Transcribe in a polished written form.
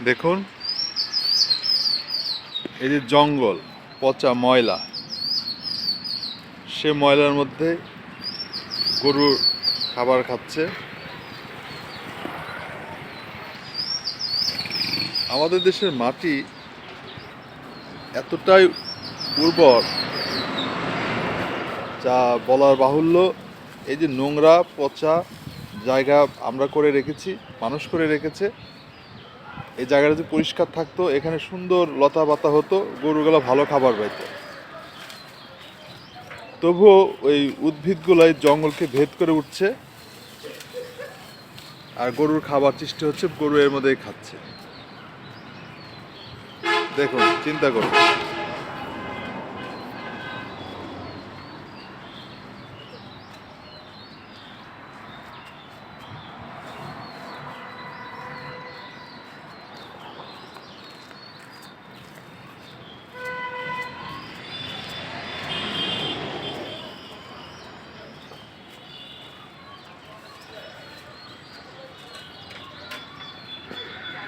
দেখুন, এই যে জঙ্গল, পচা ময়লা, সে ময়লার মধ্যে গরু খাবার খাচ্ছে। আমাদের দেশের মাটি এতটাই উর্বর যা বলার বাহুল্য। এই যে নোংরা পচা জায়গা আমরা করে রেখেছি, মানুষ করে রেখেছে, এই জায়গাটা যদি পরিষ্কার থাকতো, এখানে সুন্দর লতা পাতা হতো, গরুগুলো ভালো খাবার পাইতো। তবুও ওই উদ্ভিদগুলাই জঙ্গলকে ভেদ করে উঠছে, আর গরুর খাবার সৃষ্টি হচ্ছে, গরু এর মধ্যেই খাচ্ছে। দেখুন, চিন্তা করুন।